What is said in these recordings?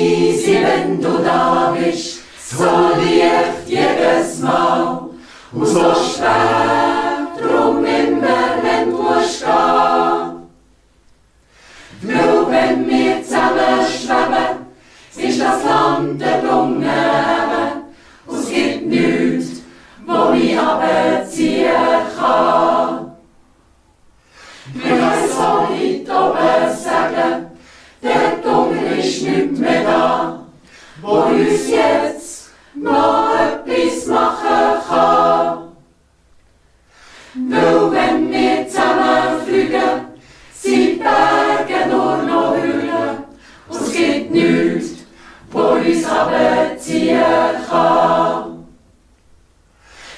easy, wenn du da bist, so leicht jedes Mal und so schwer, drum immer, wenn du musst gehen. Weil wenn wir zusammen schweben, ist das Land der Lunge und es gibt nichts, wo mich abziehen kann. Wir können so weit oben sagen, der Dunkel ist nicht mehr da, wo uns jetzt noch etwas machen kann. Weil wenn wir zusammen fliegen, sind Berge nur noch Höhlen und es gibt nichts, wo uns abziehen kann.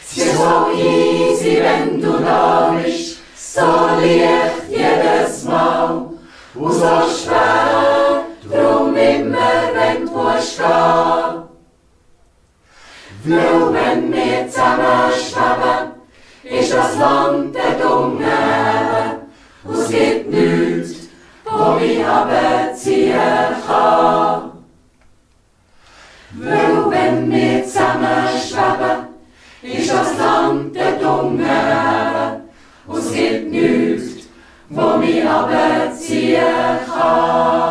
Es ist so easy, wenn du da bist, so leicht jedes Mal und so schwer, drum immer, wenn du musst gehen. Weil wenn wir zusammen schweben, ist das Land der Dunge und es gibt nichts, wo mich abziehen kann. Weil wenn wir zusammen schweben, ist das Land der Dunge und es gibt nichts, wo mich abziehen kann.